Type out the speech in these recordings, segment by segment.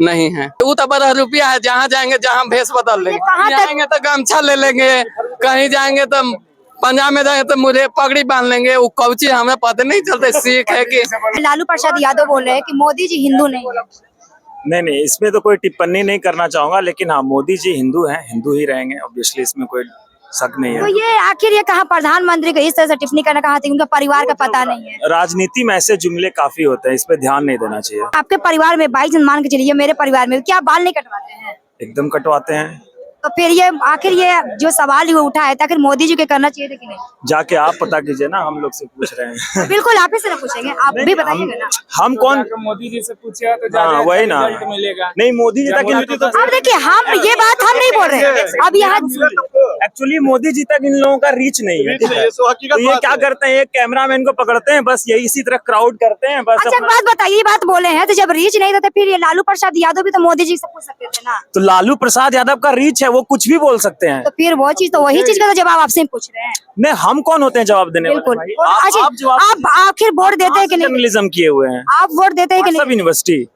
नहीं है। वो तो 12 रुपया है, जहाँ जाएंगे जहाँ भेष बदल लेंगे, कहीं जाएंगे तो गमछा ले लेंगे, कहीं जाएंगे तो पंजाब में जाएंगे तो मुझे पगड़ी बांध लेंगे। वो कौची हमें पता नहीं चलता, सीख है कि लालू प्रसाद यादव बोल रहे हैं कि मोदी जी हिंदू नहीं है। नहीं, इसमें तो कोई टिप्पणी नहीं करना चाहूंगा, लेकिन हाँ, मोदी जी हिंदू हैं, हिंदू ही रहेंगे ऑब्वियसली, इसमें कोई शक नहीं तो है। ये आखिर ये कहा प्रधानमंत्री को इस तरह से टिप्पणी करना कहा था, उनका परिवार का पता नहीं है। राजनीति में ऐसे जुमले काफी होते हैं, इस पे ध्यान नहीं देना चाहिए। आपके परिवार में 22 जन मान के चलिए, मेरे परिवार में क्या बाल नहीं कटवाते हैं? एकदम कटवाते हैं। तो फिर ये आखिर ये जो सवाल वो उठा है, आखिर मोदी जी के करना चाहिए था कि नहीं? जाके आप पता कीजिए ना, हम लोग से पूछ रहे हैं। बिल्कुल आप ही से ना पूछेंगे, आप भी बताइएगा ना। हम कौन? मोदी जी से पूछिए तो हाँ, वही ना, मिलेगा। नहीं मोदी जी तक अब देखिए, हम ये बात हम नहीं बोल रहे, अब यहाँ एक्चुअली मोदी जी तक इन लोगों का रीच नहीं है, ठीक है? तो ये क्या करते हैं, एक कैमरामैन को पकड़ते हैं, बस यही इसी तरह क्राउड करते हैं बस। अच्छा एक बात बताइए, ये बात बोले हैं तो जब रीच नहीं था तो फिर ये लालू प्रसाद यादव भी तो मोदी जी से पूछ सकते थे ना। तो लालू प्रसाद यादव का रीच है, वो कुछ भी बोल सकते हैं। तो फिर वो चीज तो वही चीज का तो जवाब आपसे पूछ रहे हैं। नहीं, हम कौन होते हैं जवाब देने बिल्कुल। वाले? अच्छा, आप आखिर वोट देते हैं कि नहीं? जर्नलिज्म किए हुए हैं आप वोट देते हैं कि सब नहीं? यूनिवर्सिटी।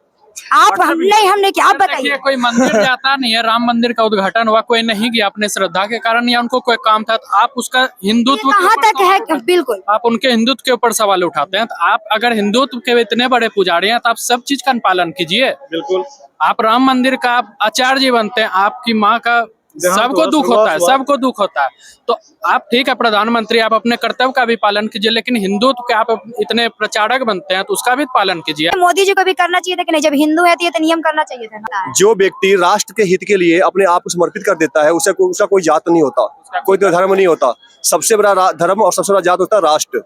आप हम नहीं क्या, आप बताइए। देखिए, कोई मंदिर जाता नहीं है, राम मंदिर का उद्घाटन हुआ, कोई नहीं गया अपने श्रद्धा के कारण या उनको कोई काम था, तो आप उसका हिंदुत्व के कहाँ ऊपर तक सवाल है? उठाते हैं। बिल्कुल आप उनके हिंदुत्व के ऊपर सवाल उठाते हैं, तो आप अगर हिंदुत्व के इतने बड़े पुजारी हैं तो आप सब चीज का पालन कीजिए। बिल्कुल। आप राम मंदिर का आप आचार्य जी बनते हैं, आपकी माँ का सबको दुख होता है, सबको दुख होता है। तो आप ठीक है प्रधानमंत्री, आप अपने कर्तव्य का भी पालन कीजिए, लेकिन हिंदुत्व के आप इतने प्रचारक बनते हैं तो उसका भी पालन कीजिए। मोदी जी को भी करना चाहिए था कि नहीं? जब हिंदू है तो ये तो नियम करना चाहिए था ना। जो व्यक्ति राष्ट्र के हित के लिए अपने आप को समर्पित कर देता है, उसका कोई जात नहीं होता, कोई धर्म नहीं होता। सबसे बड़ा धर्म और सबसे बड़ा जात होता है राष्ट्र।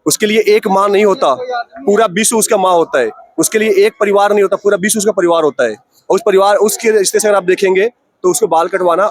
उसके लिए एक माँ नहीं होता, पूरा विश्व उसका माँ होता है। उसके लिए एक परिवार नहीं होता, पूरा विश्व उसका परिवार होता है। और उस परिवार उसके रिश्ते से अगर आप देखेंगे तो उसको बाल कटवाना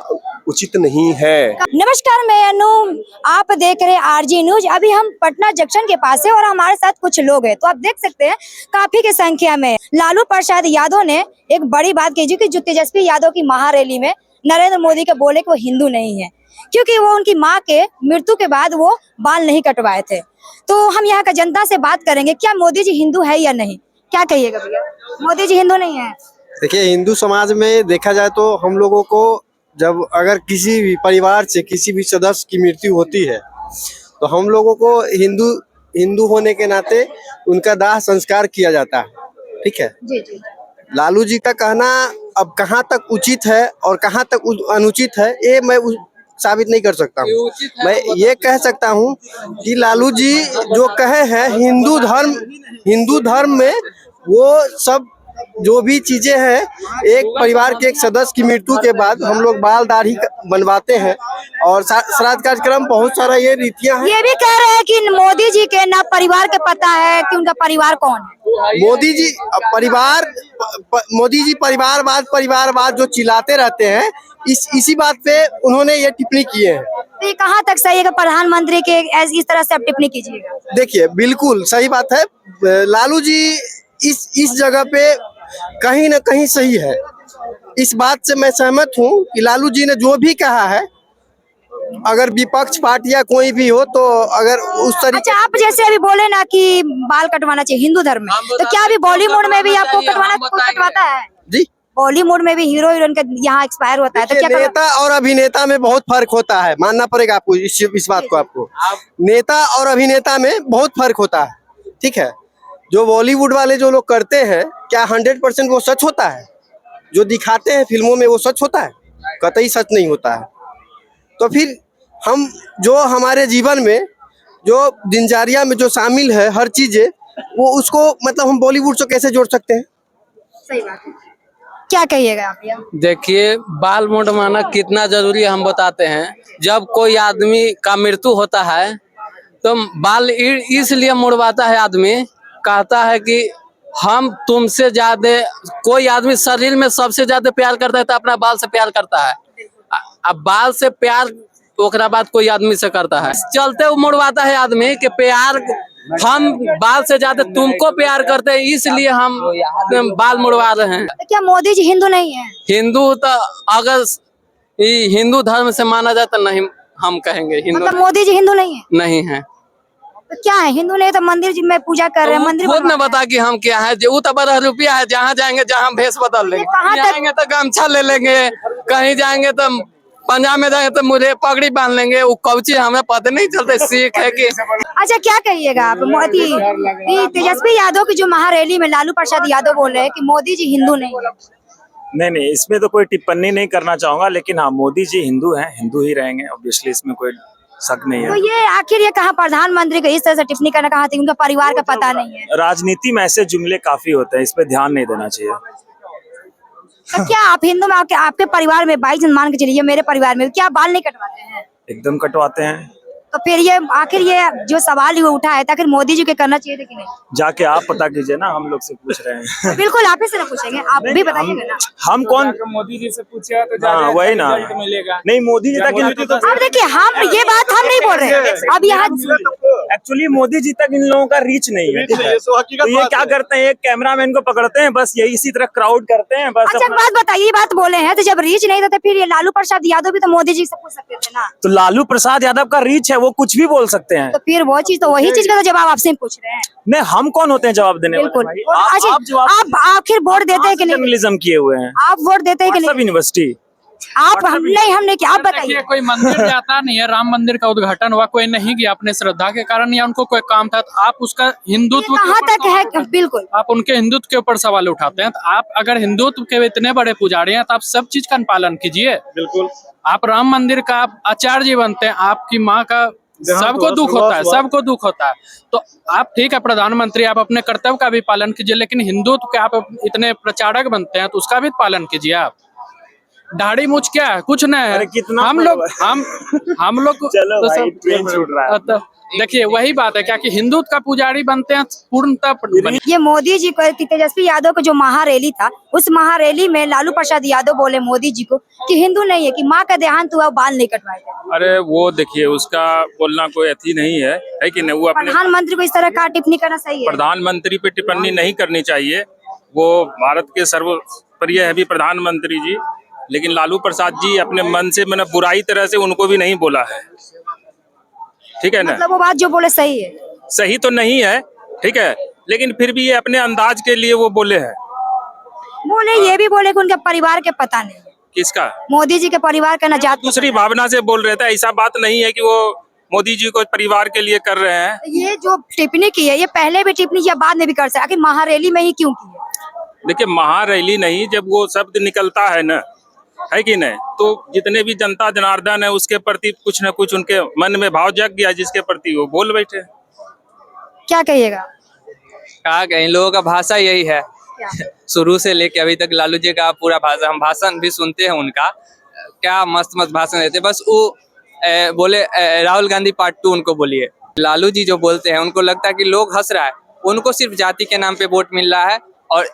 उचित नहीं है। नमस्कार, मैं अनु, आप देख रहे हैं आरजी न्यूज। अभी हम पटना जंक्शन के पास है और हमारे साथ कुछ लोग हैं, तो आप देख सकते हैं काफी की संख्या में। लालू प्रसाद यादव ने एक बड़ी बात की कि जो तेजस्वी यादव की महारैली में नरेंद्र मोदी के बोले कि वो हिंदू नहीं है, क्योंकि वो उनकी माँ के मृत्यु के बाद वो बाल नहीं कटवाए थे। तो हम यहाँ का जनता से बात करेंगे, क्या मोदी जी हिंदू है या नहीं? क्या कहिएगा भैया, मोदी जी हिंदू नहीं है? देखिए, हिंदू समाज में देखा जाए तो हम लोगों को जब अगर किसी भी परिवार से किसी भी सदस्य की मृत्यु होती है तो हम लोगों को हिंदू होने के नाते उनका दाह संस्कार किया जाता है, ठीक है। जी जी। लालू जी का कहना अब कहाँ तक उचित है और कहाँ तक अनुचित है, ये मैं साबित नहीं कर सकता हूँ। मैं ये कह सकता हूँ कि लालू जी जो कहे हैं हिंदू धर्म में वो सब जो भी चीजें हैं, एक परिवार के एक सदस्य की मृत्यु के बाद हम लोग बाल दाढ़ी बनवाते हैं और श्राद्ध कार्यक्रम, बहुत सारा ये रीतियां हैं। ये भी कह रहे हैं कि मोदी जी के ना परिवार के पता है कि उनका परिवार कौन है। मोदी जी परिवारवाद जो चिल्लाते रहते हैं, इसी बात पे उन्होंने ये टिप्पणी किए हैं। तो ये कहाँ तक सही है कि प्रधानमंत्री के इस तरह से आप टिप्पणी कीजिएगा? देखिए, बिल्कुल सही बात है। लालू जी इस जगह पे कहीं ना कहीं सही है। इस बात से मैं सहमत हूँ कि लालू जी ने जो भी कहा है, अगर विपक्ष पार्टी या कोई भी हो तो अगर उस तरीके। अच्छा, आप जैसे अभी बोले ना कि बाल कटवाना चाहिए हिंदू धर्म में, तो क्या अभी बॉलीवुड में भी आपको कटवाता है? जी, बॉलीवुड में भी हीरो हीरोइन का यहाँ एक्सपायर होता है, तो क्या नेता और अभिनेता में बहुत फर्क होता है, मानना पड़ेगा आपको इस बात को। आपको नेता और अभिनेता में बहुत फर्क होता है, ठीक है। जो बॉलीवुड वाले जो लोग करते हैं, क्या 100% वो सच होता है? जो दिखाते हैं फिल्मों में वो सच होता है? कतई सच नहीं होता है। तो फिर हम जो हमारे जीवन में जो दिनचर्या में जो शामिल है हर चीजें, वो उसको मतलब हम बॉलीवुड से कैसे जोड़ सकते हैं? सही बात है। क्या कहिएगा आप भैया? देखिए, बाल मुंडवाना कितना जरूरी है हम बताते हैं। जब कोई आदमी का मृत्यु होता है तो बाल इसलिए मुड़वाता है आदमी, कहता है कि हम तुमसे ज्यादा, कोई आदमी शरीर में सबसे ज्यादा प्यार करता है तो अपना बाल से प्यार करता है। अब बाल से प्यार ओकरा बाद कोई आदमी से करता है, चलते मुड़वाता है आदमी के प्यार, हम बाल से ज्यादा तुमको प्यार करते हैं, इसलिए हम बाल मुड़वा रहे हैं। तो क्या मोदी जी हिंदू नहीं है? हिंदू तो अगर हिंदू धर्म से माना जाए तो नहीं, हम कहेंगे हिंदू मतलब मोदी जी हिंदू नहीं है? नहीं है। तो क्या है, हिंदू नहीं तो मंदिर में पूजा कर रहे हैं, मंदिर खुद न बनवा रहे बता कि हम क्या है, जो तो बड़ा रुपया है, जहाँ जाएंगे जहाँ भेष बदल लेंगे, कहाँ तक- जाएंगे तो गमछा ले लेंगे, कहीं जाएंगे तो पंजाब में जाएंगे तो मुझे पगड़ी बांध लेंगे, वो कौची हमें पता नहीं चलता सीख है कि हैं। अच्छा, क्या कहिएगा आप मोदी ये तेजस्वी यादव की जो महारैली में लालू प्रसाद यादव बोल रहे हैं कि मोदी जी हिंदू नहीं है? नहीं, इसमें तो कोई टिप्पणी नहीं करना चाहूंगा, लेकिन हाँ, मोदी जी हिंदू हैं, हिंदू ही रहेंगे ऑब्वियसली, इसमें कोई शक नहीं तो है। ये आखिर ये कहा प्रधानमंत्री को इस तरह से टिप्पणी करना, कहा था उनका परिवार का पता नहीं है? राजनीति में ऐसे जुमले काफी होते हैं, इस पे ध्यान नहीं देना चाहिए। तो क्या आप हिंदू में आपके परिवार में 22 जन मान के चलिए, मेरे परिवार में क्या बाल नहीं कटवाते हैं? एकदम कटवाते हैं। तो फिर ये आखिर ये जो सवाल ही वो उठा है, आखिर मोदी जी के करना चाहिए था कि नहीं? जाके आप पता कीजिए ना, हम लोग से पूछ रहे हैं। बिल्कुल आप ही से ना पूछेंगे, आप भी बताइएगा ना। हम कौन, मोदी जी से पूछे तो हाँ वही ना, नहीं मोदी जी तक अब देखिए, हम ये बात हम नहीं बोल रहे हैं, अब यहाँ एक्चुअली मोदी जी तक इन लोगों का रीच नहीं है। तो ये क्या करते हैं, एक कैमरामैन को पकड़ते हैं, बस यही इसी तरह क्राउड करते हैं बस। अच्छा, एक बात बताइए, ये बात बोले हैं तो जब रीच नहीं था तो फिर ये लालू प्रसाद यादव भी तो मोदी जी से पूछ सकते थे ना? तो लालू प्रसाद यादव का रीच है, वो कुछ भी बोल सकते हैं। तो फिर वो चीज तो वही चीज का तो जवाब आपसे पूछ रहे हैं। नहीं, हम कौन होते हैं जवाब देने वाले बिल्कुल। भाई? अच्छा, आप जवाब, आप आखिर वोट देते हैं कि नहीं? जर्नलिज्म किए हुए हैं आप वोट देते हैं कि सब नहीं? यूनिवर्सिटी। आप हम नहीं, हमने क्या, आप देखिए, बताइए। कोई मंदिर जाता नहीं है, राम मंदिर का उद्घाटन हुआ, कोई नहीं गया अपने श्रद्धा के कारण या उनको कोई काम था, तो आप उसका हिंदुत्व के कहाँ ऊपर तक है? बिल्कुल। आप उनके हिंदुत्व के ऊपर सवाल उठाते हैं। तो आप अगर हिंदुत्व के इतने बड़े पुजारी हैं तो आप सब चीज का पालन कीजिए। बिल्कुल। आप राम मंदिर का आप आचार्य जी बनते हैं, आपकी माँ का सबको दुख होता है, सबको दुख होता है। तो आप ठीक है प्रधानमंत्री, आप अपने कर्तव्य का भी पालन कीजिए, लेकिन हिंदुत्व के आप इतने प्रचारक बनते हैं तो उसका भी पालन कीजिए। आप दाढ़ी मूछ क्या है, कुछ नहीं है। अरे कितना हम लोग चलो तो भाई, सब ट्रेन छूट रहा है। तो देखिए वही बात है, क्या कि हिंदुत्व का पुजारी बनते हैं पूर्णतः। ये मोदी जी को, तेजस्वी यादव का जो महारैली था, उस महारैली में लालू प्रसाद यादव बोले मोदी जी को कि हिंदू नहीं है, कि माँ का देहांत हुआ, बाल नहीं कटवाए थे। अरे वो देखिए, उसका बोलना कोई अथी नहीं है कि नहीं। वो अपने प्रधानमंत्री को इस तरह का टिप्पणी करना सही है? प्रधानमंत्री पे टिप्पणी नहीं करनी चाहिए, वो भारत के सर्वप्रिय है भी प्रधानमंत्री जी, लेकिन लालू प्रसाद जी अपने मन से, मैंने बुराई तरह से उनको भी नहीं बोला है, ठीक है ना। मतलब वो बात जो बोले सही है? सही तो नहीं है, ठीक है, लेकिन फिर भी ये अपने अंदाज के लिए वो बोले हैं। बोले, ये भी बोले कि उनके परिवार के पता नहीं है, किसका? मोदी जी के परिवार का, न जात का दूसरी भावना से बोल रहे थे, ऐसा बात नहीं है कि वो मोदी जी को परिवार के लिए कर रहे हैं। ये जो टिप्पणी की है, ये पहले भी टिप्पणी या बाद में भी कर सकते, आखिर महारैली में ही क्यों की है? देखिए, महारैली नहीं, जब वो शब्द निकलता है ना, है कि नहीं, तो जितने भी जनता जनार्दन है उसके प्रति कुछ न कुछ उनके मन में भाव जग गया, जिसके प्रति वो बोल बैठे। क्या कहिएगा? क्या कहें, इन लोगों का भाषा यही है। शुरू से लेके अभी तक लालू जी का पूरा भाषा, हम भाषण भी सुनते हैं उनका, क्या मस्त मस्त भाषण देते हैं। बस वो बोले राहुल गांधी पार्ट 2 उनको बोलिए। लालू जी जो बोलते हैं उनको लगता है कि लोग हंस रहा है, उनको सिर्फ जाति के नाम पे वोट मिल रहा है। और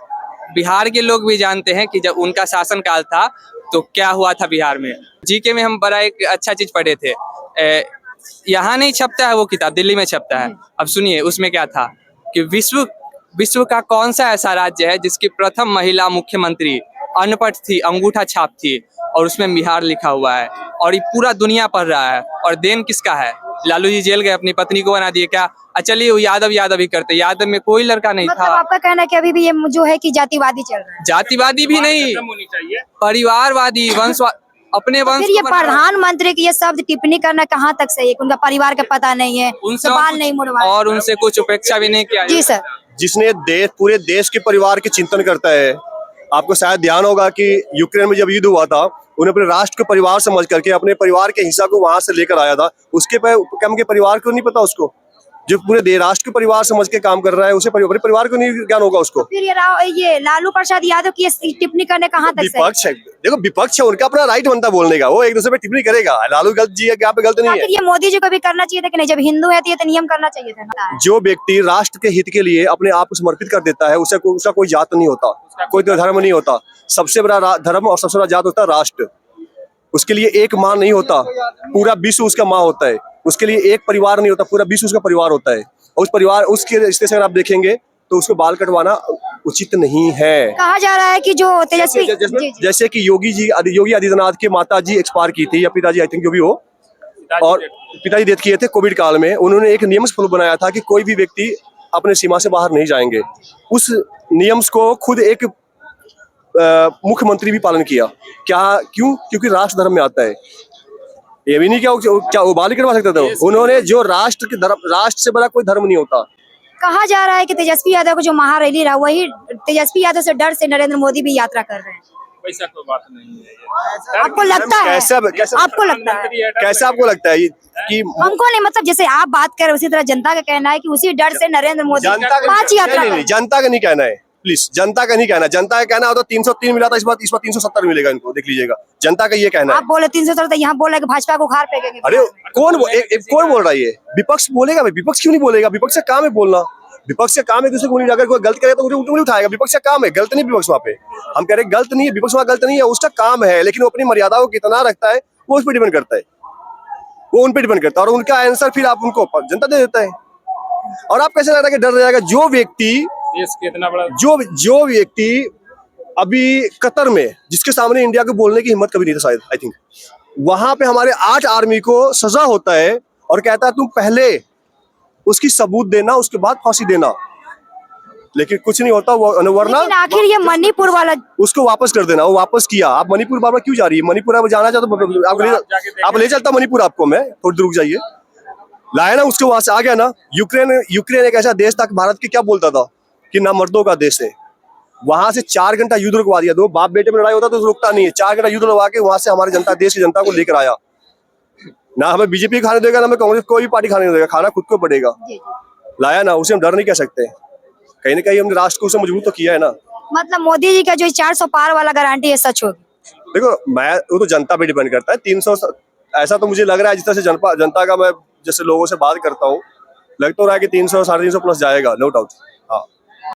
बिहार के लोग भी जानते हैं कि जब उनका शासन काल था तो क्या हुआ था बिहार में। जीके में हम बड़ा एक अच्छा चीज पढ़े थे, यहाँ नहीं छपता है वो किताब, दिल्ली में छपता है। अब सुनिए उसमें क्या था कि विश्व का कौन सा ऐसा राज्य है जिसकी प्रथम महिला मुख्यमंत्री अनपढ़ थी, अंगूठा छाप थी, और उसमें बिहार लिखा हुआ है, और ये पूरा दुनिया पढ़ रहा है। और देन किसका है? लालू जी जेल गए, अपनी पत्नी को बना दिए। क्या चलिए वो यादव ही करते, यादव में कोई लड़का नहीं मतलब था। आपका कहना है कि अभी भी ये जो है कि जातिवादी चल रहा है? जातिवादी भी नहीं, परिवारवादी, अपने वंश फिर ये को बढ़ावा- प्रधानमंत्री की ये शब्द टिप्पणी करना कहाँ तक सही है? उनका परिवार का पता नहीं है, उनसे तो बाल कुछ- नहीं मुड़वा। और उनसे कुछ उपेक्षा भी नहीं किया। जी सर। जिसने पूरे देश के परिवार के चिंतन करता है। आपको शायद ध्यान होगा कि यूक्रेन में जब युद्ध हुआ था, उन्हें अपने राष्ट्र के परिवार समझ करके अपने परिवार के हिस्सा को वहां से लेकर आया था। उसके कम के परिवार को नहीं पता, उसको जो पूरे राष्ट्र के परिवार समझ के काम कर रहा है, उसे अपने परिवार को नहीं ज्ञान होगा उसको। फिर ये लालू प्रसाद यादव की ये टिप्पणी करने कहाँ तक सही है? विपक्ष है, देखो विपक्ष है, उनका अपना राइट बनता बोलने का, वो एक दूसरे पे टिप्पणी करेगा। लालू गलत जी है, क्या पे गलत नहीं है। आखिर ये मोदी जी को भी करना चाहिए था कि नहीं? जब हिंदू है तो ये तो नियम करना चाहिए था ना। जो व्यक्ति राष्ट्र के हित के लिए अपने आप को समर्पित कर देता है, उसका कोई जात नहीं होता, कोई तो धर्म नहीं होता। सबसे बड़ा धर्म और सबसे बड़ा जात होता है राष्ट्र। उसके लिए एक माँ नहीं होता, पूरा विश्व उसका माँ होता है। उसके लिए एक परिवार नहीं होता, पूरा विश्व उसका परिवार होता है। उस परिवार, उसके रिश्ते से अगर आप देखेंगे तो उसको बाल कटवाना उचित नहीं है। कहा जा रहा है कि जो तेजस्वी जी, जैसे कि योगी आदित्यनाथ की माता जी एक्सपायर की थी, या पिताजी आई थिंक जो भी हो, और पिताजी डेथ किए थे कोविड काल में। उन्होंने एक नियम फॉलो बनाया था कि कोई भी व्यक्ति अपने सीमा से बाहर नहीं जाएंगे। उस नियम्स को खुद एक मुख्यमंत्री भी पालन किया। क्यों? क्योंकि राष्ट्र धर्म में आता है। ये भी नहीं क्या वो बाल करवा सकते थे उन्होंने, जो राष्ट्र के धर्म, राष्ट्र से बड़ा कोई धर्म नहीं होता। कहा जा रहा है कि तेजस्वी यादव को जो महारैली रहा, वही तेजस्वी यादव से डर से नरेंद्र मोदी भी यात्रा कर रहे हैं। वैसा कोई बात नहीं है। आपको लगता है? आपको लगता है? कैसा आपको लगता है कि हमको नहीं, मतलब जैसे आप बात कर रहे उसी तरह जनता का कहना है कि उसी डर से नरेंद्र मोदी जनता का 5 यात्रा नहीं, जनता का नहीं कहना है, प्लीज। जनता का नहीं कहना। जनता का कहना होता 303 मिला था, इस बार 370 मिलेगा इनको, देख लीजिएगा। जनता का ये कहना है। आप बोले 370, यहाँ बोल रहे भाजपा को उखाड़ फेंकेंगे। अरे कौन बोल रहा है ये? विपक्ष बोलेगा भाई, विपक्ष क्यों नहीं बोलेगा? विपक्ष का काम है बोलना। विपक्ष का काम है दूसरे को, अगर कोई गलत करे तो उंगली उठाएगा। विपक्ष का काम है, गलत नहीं विपक्ष वहाँ पे। हम कह रहे गलत नहीं है, विपक्ष वहाँ गलत नहीं है, उसका काम है, लेकिन वो अपनी मर्यादा को कितना रखता है वो उस पर डिपेंड करता है, वो उन पर डिपेंड करता है। और उनका आंसर फिर आप उनको जनता दे देता है। और आप कैसे लगता है कि डर जाएगा? जो व्यक्ति देश कितना बड़ा, जो व्यक्ति अभी कतर में, जिसके सामने इंडिया को बोलने की हिम्मत कभी नहीं था शायद, आई थिंक, वहां पे हमारे 8 आर्मी को सजा होता है और कहता है तुम पहले उसकी सबूत देना, उसके बाद फांसी देना, लेकिन कुछ नहीं होता। वरना आखिर ये मणिपुर वाला उसको वापस कर देना। वो वापस किया। आप मणिपुर बार बार क्यों जा रही है? मणिपुर आप जाना चाहते तो आप ले चलता मणिपुर आपको, मैं थोड़ी देर रुक जाइए। लाया ना उसको, वहां से आ गया ना। यूक्रेन एक ऐसा देश था, भारत के क्या बोलता था कि ना मर्दों का देश है। वहां से 4 घंटा युद्ध रुकवा दिया। 2 बाप बेटे में लड़ाई होता तो रुकता नहीं है। 4 घंटा युद्ध लगा के वहां से हमारे जनता, देश की जनता को लेकर आया। ना हमें बीजेपी खाने देगा, ना हमें कांग्रेस कोई भी पार्टी खाने नहीं देगा, खाना खुद को पड़ेगा। लाया ना, उसे हम डर नहीं कह सकते। कहीं ना कहीं हमने राष्ट्र को उसे मजबूत तो किया है ना। मतलब मोदी जी का जो 400 पार वाला गारंटी है, सच होगी? देखो, वो तो जनता पे डिपेंड करता है। 300 ऐसा तो मुझे लग रहा है, जिस तरह से जनता का मैं जैसे लोगों से बात करता हूँ, लग तो रहा है कि 300 350 प्लस जाएगा, नो डाउट। हाँ।